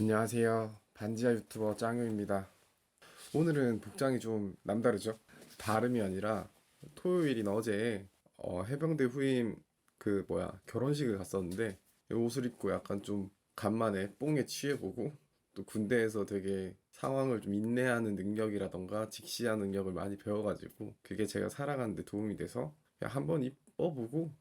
안녕하세요. 반지하 유튜버 짱유입니다. 오늘은 복장이 좀 남다르죠? 다름이 아니라 토요일인 어제 해병대 후임 결혼식을 갔었는데 이 옷을 입고 약간 좀 간만에 뽕에 취해보고 또 군대에서 되게 상황을 좀 인내하는 능력이라던가 직시한 능력을 많이 배워가지고 그게 제가 살아가는 데 도움이 돼서 그냥 한번 입어보고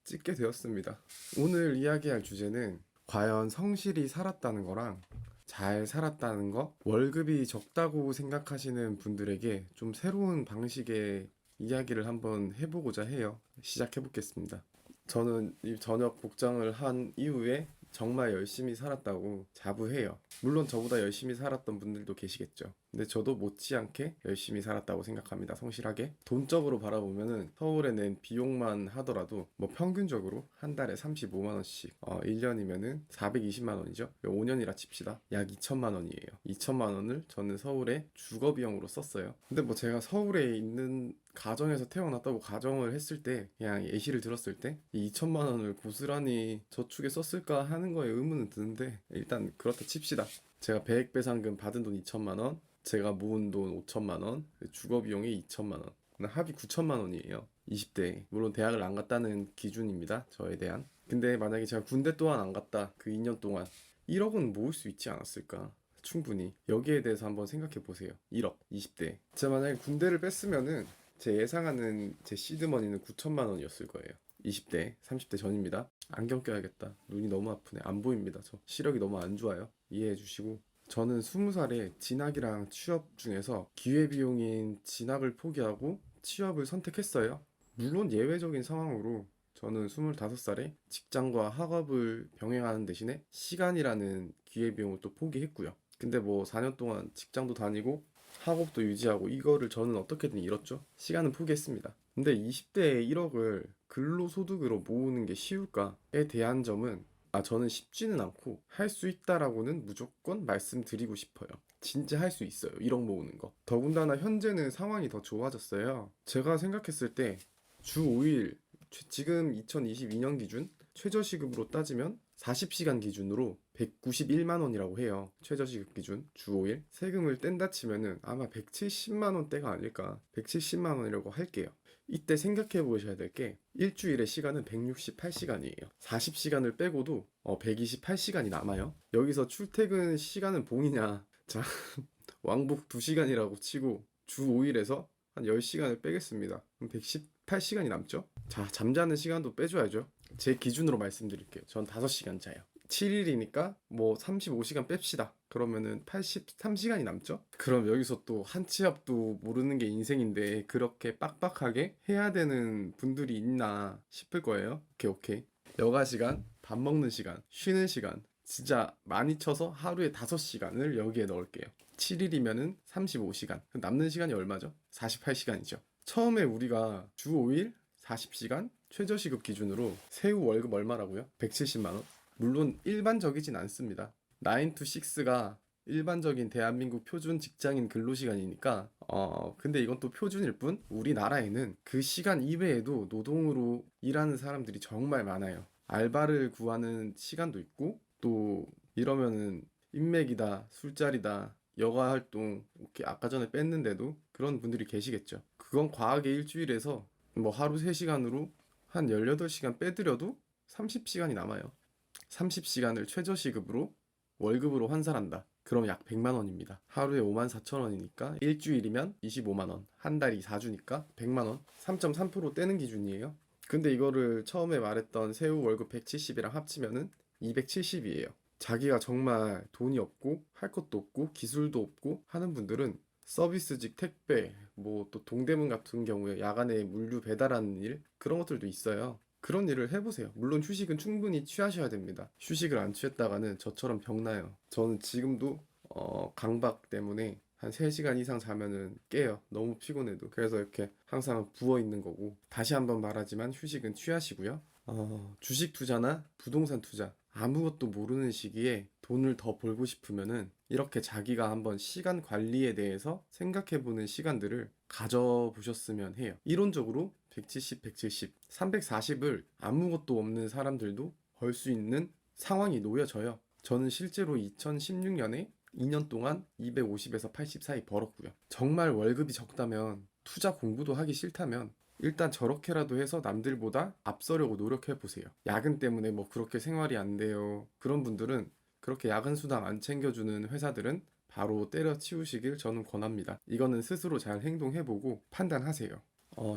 찍게 되었습니다. 오늘 이야기할 주제는 과연 성실히 살았다는 거랑 잘 살았다는 거, 월급이 적다고 생각하시는 분들에게 좀 새로운 방식의 이야기를 한번 해보고자 해요. 시작해 보겠습니다. 저는 이 저녁 복장을 한 이후에 정말 열심히 살았다고 자부해요. 물론 저보다 열심히 살았던 분들도 계시겠죠. 근데 저도 못지않게 열심히 살았다고 생각합니다. 성실하게. 돈적으로 바라보면은 서울에 낸 비용만 하더라도 뭐 평균적으로 한 달에 35만 원씩, 1년이면은 420만 원이죠. 5년이라 칩시다. 약 2천만 원이에요. 2천만 원을 저는 서울에 주거 비용으로 썼어요. 근데 뭐 제가 서울에 있는 가정에서 태어났다고 가정을 했을 때, 그냥 예시를 들었을 때 이 2천만 원을 고스란히 저축에 썼을까 하는 거에 의문은 드는데, 일단 그렇다 칩시다. 제가 배액배상금 받은 돈 2천만 원, 제가 모은 돈 5천만 원, 주거 비용이 2천만 원, 합이 9천만 원이에요. 20대. 물론 대학을 안 갔다는 기준입니다. 저에 대한. 근데 만약에 제가 군대 또한 안 갔다. 그 2년 동안 1억은 모을 수 있지 않았을까? 충분히. 여기에 대해서 한번 생각해 보세요. 1억, 20대. 제가 만약에 군대를 뺐으면은 제 예상하는 제 시드머니는 9천만 원이었을 거예요. 20대, 30대 전입니다. 안경 껴야겠다. 눈이 너무 아프네. 안 보입니다. 저 시력이 너무 안 좋아요. 이해해 주시고. 저는 20살에 진학이랑 취업 중에서 기회비용인 진학을 포기하고 취업을 선택했어요. 물론 예외적인 상황으로 저는 25살에 직장과 학업을 병행하는 대신에 시간이라는 기회비용을 또 포기했고요. 근데 뭐 4년 동안 직장도 다니고 학업도 유지하고 이거를 저는 어떻게든 이뤘죠. 시간은 포기했습니다. 근데 20대에 1억을 근로소득으로 모으는 게 쉬울까에 대한 점은 저는 쉽지는 않고 할 수 있다라고는 무조건 말씀드리고 싶어요. 진짜 할 수 있어요. 1억 모으는 거. 더군다나 현재는 상황이 더 좋아졌어요. 제가 생각했을 때 주 5일, 지금 2022년 기준 최저시급으로 따지면 40시간 기준으로 191만 원이라고 해요. 최저시급 기준 주 5일. 세금을 뗀다 치면은 아마 170만 원대가 아닐까. 170만 원이라고 할게요. 이때 생각해 보셔야 될 게 일주일의 시간은 168시간이에요. 40시간을 빼고도 128시간이 남아요. 여기서 출퇴근 시간은 봉이냐? 자, 왕복 2시간이라고 치고 주 5일에서 한 10시간을 빼겠습니다. 그럼 118시간이 남죠? 자, 잠자는 시간도 빼줘야죠. 제 기준으로 말씀드릴게요. 전 5시간 자요. 7일이니까 뭐 35시간 뺍시다. 그러면은 83시간이 남죠? 그럼 여기서 또 한 치 앞도 모르는 게 인생인데 그렇게 빡빡하게 해야 되는 분들이 있나 싶을 거예요. 오케이, 오케이. 여가 시간, 밥 먹는 시간, 쉬는 시간, 진짜 많이 쳐서 하루에 5시간을 여기에 넣을게요. 7일이면은 35시간. 남는 시간이 얼마죠? 48시간이죠. 처음에 우리가 주 5일 40시간 최저시급 기준으로 세후 월급 얼마라고요? 170만 원. 물론 일반적이진 않습니다. 9 to 6가 일반적인 대한민국 표준 직장인 근로시간이니까 근데 이건 또 표준일 뿐 우리나라에는 그 시간 이외에도 노동으로 일하는 사람들이 정말 많아요. 알바를 구하는 시간도 있고 또 이러면은 인맥이다, 술자리다, 여가 활동, 이렇게 아까 전에 뺐는데도 그런 분들이 계시겠죠. 그건 과하게 일주일에서 뭐 하루 3시간으로 한 18시간 빼드려도 30시간이 남아요. 30시간을 최저시급으로 월급으로 환산한다. 그럼 약 100만 원입니다. 하루에 5만 4천 원이니까 일주일이면 25만 원. 한 달이 4주니까 100만 원. 3.3% 떼는 기준이에요. 근데 이거를 처음에 말했던 세후 월급 170이랑 합치면은 270이에요. 자기가 정말 돈이 없고 할 것도 없고 기술도 없고 하는 분들은 서비스직 택배, 뭐 또 동대문 같은 경우에 야간에 물류 배달하는 일 그런 것들도 있어요. 그런 일을 해보세요. 물론 휴식은 충분히 취하셔야 됩니다. 휴식을 안 취했다가는 저처럼 병나요. 저는 지금도 강박 때문에 한 3시간 이상 자면은 깨요. 너무 피곤해도. 그래서 이렇게 항상 부어 있는 거고. 다시 한번 말하지만 휴식은 취하시고요. 주식 투자나 부동산 투자 아무것도 모르는 시기에 돈을 더 벌고 싶으면은 이렇게 자기가 한번 시간 관리에 대해서 생각해보는 시간들을 가져보셨으면 해요. 이론적으로 170, 170, 340을 아무것도 없는 사람들도 벌 수 있는 상황이 놓여져요. 저는 실제로 2016년에 2년 동안 250에서 80 사이 벌었고요. 정말 월급이 적다면 투자 공부도 하기 싫다면 일단 저렇게라도 해서 남들보다 앞서려고 노력해 보세요. 야근 때문에 뭐 그렇게 생활이 안 돼요. 그런 분들은 그렇게 야근 수당 안 챙겨주는 회사들은 바로 때려치우시길 저는 권합니다. 이거는 스스로 잘 행동해보고 판단하세요.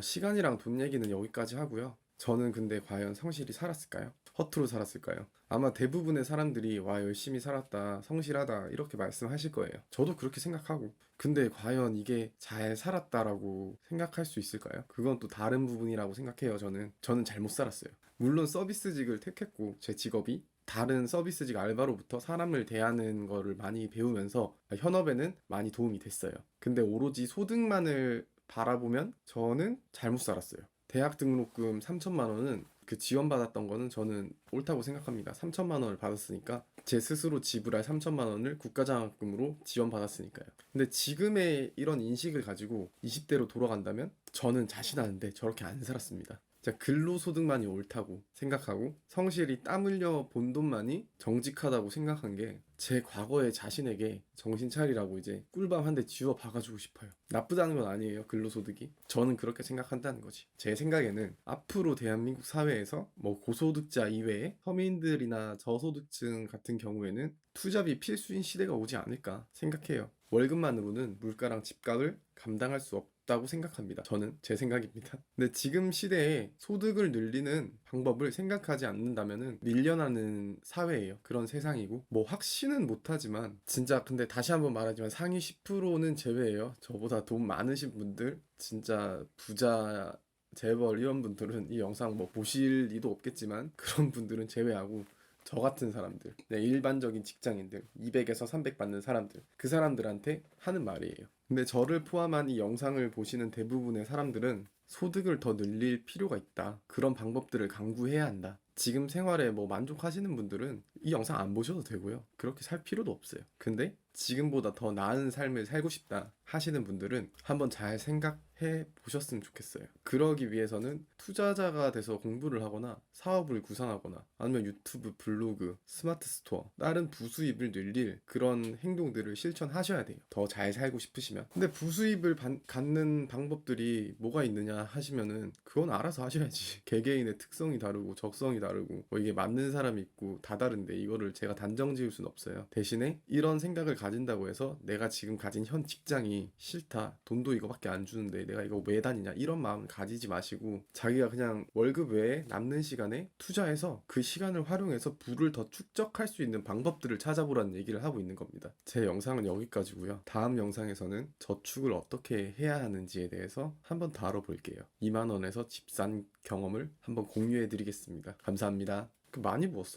시간이랑 돈 얘기는 여기까지 하고요. 저는 근데 과연 성실히 살았을까요? 허투루 살았을까요? 아마 대부분의 사람들이 와, 열심히 살았다, 성실하다 이렇게 말씀하실 거예요. 저도 그렇게 생각하고. 근데 과연 이게 잘 살았다라고 생각할 수 있을까요? 그건 또 다른 부분이라고 생각해요, 저는. 저는 잘못 살았어요. 물론 서비스직을 택했고 제 직업이 다른 서비스직 알바로부터 사람을 대하는 거를 많이 배우면서 현업에는 많이 도움이 됐어요. 근데 오로지 소득만을 바라보면 저는 잘못 살았어요. 대학 등록금 3천만 원은 그 지원받았던 거는 저는 옳다고 생각합니다. 3천만 원을 받았으니까 제 스스로 지불할 3천만 원을 국가장학금으로 지원받았으니까요. 근데 지금의 이런 인식을 가지고 20대로 돌아간다면 저는 자신하는데 저렇게 안 살았습니다. 자, 근로소득만이 옳다고 생각하고 성실히 땀 흘려 본 돈만이 정직하다고 생각한 게 제 과거의 자신에게 정신 차리라고 이제 꿀밤 한 대 쥐어 박아주고 싶어요. 나쁘다는 건 아니에요, 근로소득이. 저는 그렇게 생각한다는 거지. 제 생각에는 앞으로 대한민국 사회에서 뭐 고소득자 이외에 서민들이나 저소득층 같은 경우에는 투잡이 필수인 시대가 오지 않을까 생각해요. 월급만으로는 물가랑 집값을 감당할 수 없다고 생각합니다. 저는 제 생각입니다. 근데 지금 시대에 소득을 늘리는 방법을 생각하지 않는다면은 밀려나는 사회예요. 그런 세상이고 뭐 확신은 못하지만 진짜 근데 다시 한번 말하지만 상위 10%는 제외예요. 저보다 돈 많으신 분들 진짜 부자 재벌 이런 분들은 이 영상 뭐 보실 리도 없겠지만 그런 분들은 제외하고 저 같은 사람들, 네, 일반적인 직장인들, 200에서 300 받는 사람들, 그 사람들한테 하는 말이에요. 근데 저를 포함한 이 영상을 보시는 대부분의 사람들은 소득을 더 늘릴 필요가 있다. 그런 방법들을 강구해야 한다. 지금 생활에 뭐 만족하시는 분들은 이 영상 안 보셔도 되고요. 그렇게 살 필요도 없어요. 근데 지금보다 더 나은 삶을 살고 싶다 하시는 분들은 한번 잘 생각해 보셨으면 좋겠어요. 그러기 위해서는 투자자가 돼서 공부를 하거나 사업을 구상하거나 아니면 유튜브, 블로그, 스마트 스토어, 다른 부수입을 늘릴 그런 행동들을 실천하셔야 돼요. 더 잘 살고 싶으시면. 근데 부수입을 갖는 방법들이 뭐가 있느냐 하시면은 그건 알아서 하셔야지. 개개인의 특성이 다르고 적성이 다르고 뭐 이게 맞는 사람이 있고 다 다른데 이거를 제가 단정 지을 수는 없어요. 대신에 이런 생각을 가진다고 해서 내가 지금 가진 현 직장이 싫다, 돈도 이거밖에 안 주는데 내가 이거 왜 다니냐 이런 마음을 가지지 마시고 자기가 그냥 월급 외에 남는 시간에 투자해서 그 시간을 활용해서 부를 더 축적할 수 있는 방법들을 찾아보라는 얘기를 하고 있는 겁니다. 제 영상은 여기까지고요. 다음 영상에서는 저축을 어떻게 해야 하는지에 대해서 한번 다뤄볼게요. 2만 원에서 집 산 경험을 한번 공유해 드리겠습니다. 감사합니다. 많이 부었어.